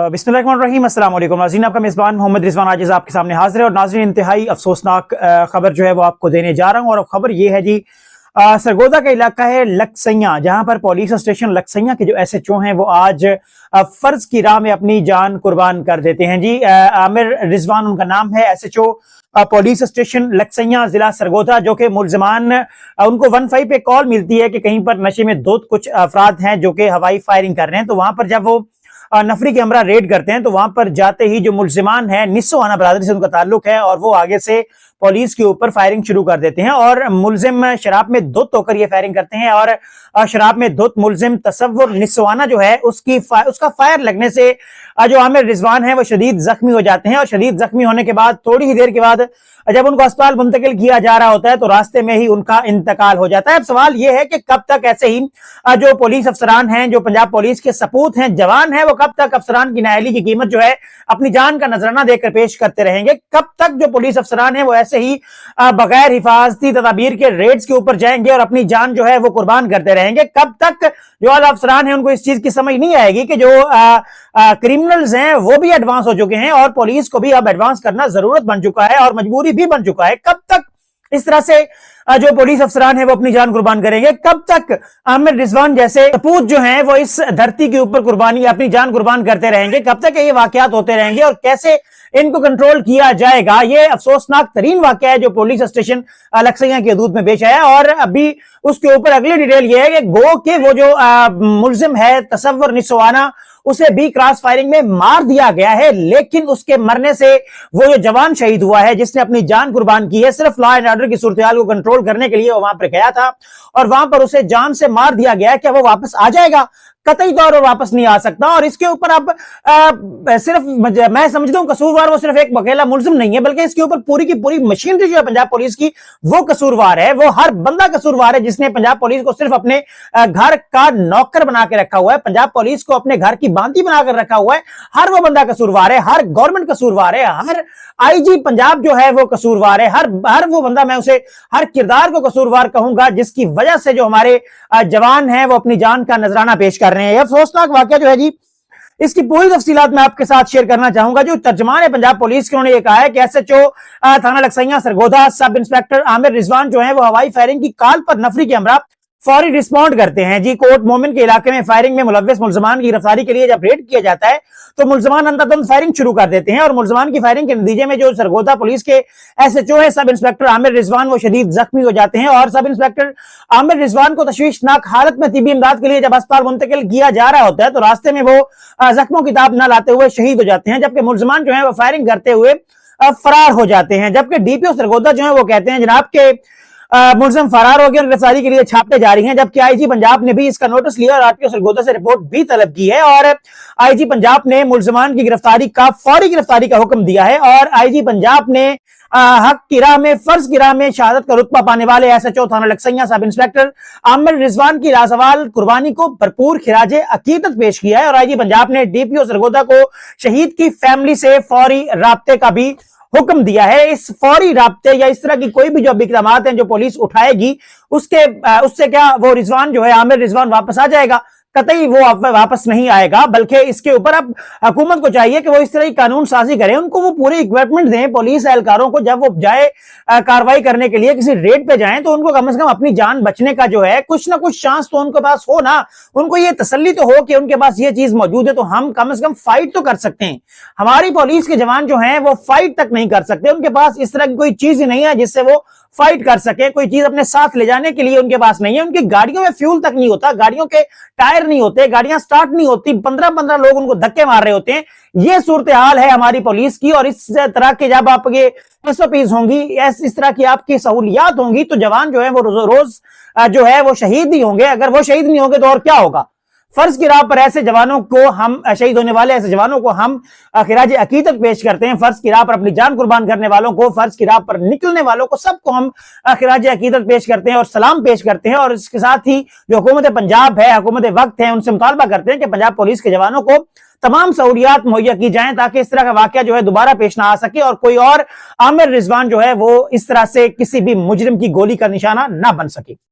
बिस्मिल्लाहिर्रहमानिर्रहीम, अस्सलाम वालेकुम नाज़रीन। आपका मेज़बान मोहम्मद रिजवान आज आपके सामने हाजिर है और नाज़रीन इंतहाई अफसोसनाक खबर जो है वो आपको देने जा रहा हूँ। और खबर ये है जी, सरगोदा का इलाका है लक्सैया, जहां पर पुलिस स्टेशन लक्सैया के जो SHO हैं वो आज फर्ज की राह में अपनी जान कुर्बान कर देते हैं जी। आमिर रिजवान उनका नाम है, SHO पुलिस स्टेशन लक्सैया जिला सरगोदा, जो कि मुलजमान उनको 15 पे कॉल मिलती है कि कहीं पर नशे में दो कुछ अफराद हैं जो कि हवाई फायरिंग कर रहे हैं। तो वहां पर जब वो नफरी कैमरा रेड करते हैं तो वहां पर जाते ही जो मुलजिमान है निस्वाना बरादरी से उनका ताल्लुक है और वो आगे से पुलिस के ऊपर फायरिंग शुरू कर देते हैं और मुलजिम शराब में धुत होकर ये फायरिंग करते हैं। और शराब में धुत मुलजिम तसव्वुर निस्वाना जो है उसका फायर लगने से जो आमिर रिजवान है वो शदीद जख्मी हो जाते हैं। और शदीद जख्मी होने के बाद थोड़ी ही देर के बाद जब उनको अस्पताल मुंतकिल किया जा रहा होता है तो रास्ते में ही उनका इंतकाल हो जाता है। अब सवाल यह है कि कब तक ऐसे ही जो पुलिस अफसरान हैं, जो पंजाब पुलिस के सपूत हैं, जवान हैं, वो कब तक अफसरान की नाअहली की कीमत जो है अपनी जान का नजराना देकर पेश करते रहेंगे? कब तक जो पुलिस अफसरान हैं वो ऐसे ही बगैर हिफाजती तदाबीर के रेड्स के ऊपर जाएंगे और अपनी जान जो है वो कुर्बान करते रहेंगे? कब तक जो आला अफसरान हैं उनको इस चीज की समझ नहीं आएगी कि जो क्रिमिनल्स हैं वो भी एडवांस हो चुके हैं और पुलिस को भी अब एडवांस करना जरूरत बन चुका है और मजबूरी भी बन चुका है? कब तक इस तरह से जो पुलिस अफसरान है वो अपनी जान कुर्बान करेंगे? कब तक आमिर रिजवान जैसे सपूत जो हैं वो इस धरती के ऊपर कुर्बानी अपनी जान कुर्बान करते रहेंगे? कब तक ये वाकयात होते रहेंगे और कैसे इनको कंट्रोल किया जाएगा? ये अफसोसनाक तरीन वाकया है जो पुलिस स्टेशन लक्सैया की हदूद में पेश आया। और अभी उसके ऊपर अगली डिटेल ये है कि गो के वो जो मुलजिम है तसव्वुर निस्वाना, उसे भी क्रॉस फायरिंग में मार दिया गया है, लेकिन उसके मरने से वो जो जवान शहीद हुआ है जिसने अपनी जान कुर्बान की है, सिर्फ लॉ एंड ऑर्डर की सूरत-ए-हाल को कंट्रोल करने के लिए वो वहां पर गया था और वहां पर उसे जान से मार दिया गया है। क्या वो वापस आ जाएगा? कतई तौर पर वापस नहीं आ सकता। और इसके ऊपर अब सिर्फ मैं समझता हूं कसूरवार वो सिर्फ एक अकेला मुलजिम नहीं है, बल्कि इसके ऊपर पूरी की पूरी मशीनरी जो है पंजाब पुलिस की वो कसूरवार है। वो हर बंदा कसूरवार है जिसने पंजाब पुलिस को सिर्फ अपने घर का नौकर बना के रखा हुआ है, पंजाब पुलिस को अपने घर की बांदी बनाकर रखा हुआ है। हर वो बंदा कसूरवार है, हर गवर्नमेंट कसूरवार है, हर IG पंजाब जो है वो कसूरवार है, हर वो बंदा, मैं उसे हर किरदार को कसूरवार कहूंगा जिसकी वजह से जो हमारे जवान हैं वो अपनी जान का नजराना पेश कर रहे हैं। यह अफसोसनाक वाकया जो है जी, इसकी पूरी तफसीलात मैं आपके साथ शेयर करना चाहूंगा। जो तर्जमान है पंजाब पुलिस के, उन्होंने ये कहा है कि SHO थाना लक्सैया सरगोदा सब इंस्पेक्टर आमिर रिजवान जो है वो हवाई फायरिंग की कॉल पर नफरी कैमरा फौरी रिस्पॉन्ड करते हैं जी। कोट मोमिन के इलाके में फायरिंग में मुलव्विस मुलजमान की गिरफ्तारी के लिए जब रेड किया जाता है तो मुलजमान अंधाधुंध फायरिंग शुरू कर देते हैं और मुलजमान की फायरिंग के नतीजे में जो सरगोदा पुलिस के SHO है सब इंस्पेक्टर आमिर रिजवान वो शदीद जख्मी हो जाते हैं। और सब इंस्पेक्टर आमिर रिजवान को तशवीशनाक हालत में तिब्बी इमदाद के लिए जब अस्पताल मुंतकिल किया जा रहा होता है तो रास्ते में वो जख्मों की ताब न लाते हुए शहीद हो जाते हैं, जबकि मुलजमान जो है वो फायरिंग करते हुए फरार हो जाते हैं। जबकि DPO सरगोदा जो है वो कहते हैं जनाब के मुलजिम फरार हो गए, गिरफ्तारी के लिए छापे जारी हैं। जबकि IG पंजाब ने भी इसका नोटिस लिया और RTO सरगोदा से रिपोर्ट भी तलब की है और IG पंजाब ने मुलजिमान की गिरफ्तारी का फौरी गिरफ्तारी का हुक्म दिया है। और IG पंजाब ने हक की राह में, फर्ज की राह में शहादत का रुतबा पाने वाले SHO थाना लक्सैया सब इंस्पेक्टर आमिर रिजवान की लाजवाल कुर्बानी को भरपूर खिराजे अकीदत पेश किया है। और IG पंजाब ने DPO सरगोदा को शहीद की फैमिली से फौरी राब्ते का भी हुक्म दिया है। इस फौरी राब्ते या इस तरह की कोई भी जो इक़दामात हैं जो पुलिस उठाएगी उससे क्या वो रिजवान जो है आमिर रिजवान वापस आ जाएगा? कतई वो वापस नहीं आएगा, बल्कि इसके ऊपर अब हुकूमत को चाहिए कि वो इस तरह की कानून साजी करें, उनको वो पूरे इक्विपमेंट दें पुलिस एहलकारों को। जब वो जाए कार्रवाई करने के लिए किसी रेड पे जाएं तो उनको कम से कम अपनी जान बचने का जो है कुछ ना कुछ चांस तो उनके पास हो ना, उनको ये तसल्ली तो हो कि उनके पास ये चीज मौजूद है तो हम कम से कम फाइट तो कर सकते हैं। हमारी पुलिस के जवान जो हैं वो फाइट तक नहीं कर सकते, उनके पास इस तरह की कोई चीज ही नहीं है जिससे वो फाइट कर सके, कोई चीज अपने साथ ले जाने के लिए उनके पास नहीं है। उनकी गाड़ियों में फ्यूल तक नहीं होता, गाड़ियों के टायर नहीं होते, गाड़ियां स्टार्ट नहीं होती, 15-15 लोग उनको धक्के मार रहे होते हैं। ये सूरत हाल है हमारी पुलिस की। और इस तरह के जब आप ये SOPs होंगी, इस तरह की आपकी सहूलियात होंगी तो जवान जो है वो रोज जो है वो शहीद ही होंगे। अगर वो शहीद नहीं होंगे तो और क्या होगा? फर्ज की राह पर ऐसे जवानों को हम, शहीद होने वाले ऐसे जवानों को हम खिराज अकीदत पेश करते हैं। फर्ज की राह पर अपनी जान कुर्बान करने वालों को, फर्ज की राह पर निकलने वालों को, सबको हम खिराज अकीदत पेश करते हैं और सलाम पेश करते हैं। और इसके साथ ही जो हुकूमत पंजाब है, हुकूमत वक्त है, उनसे मुतालबा करते हैं कि पंजाब पुलिस के जवानों को तमाम सहूलियात मुहैया की जाएं ताकि इस तरह का वाकया जो है दोबारा पेश ना आ सके और कोई और आमिर रिजवान जो है वो इस तरह से किसी भी मुजरिम की गोली का निशाना ना बन सके।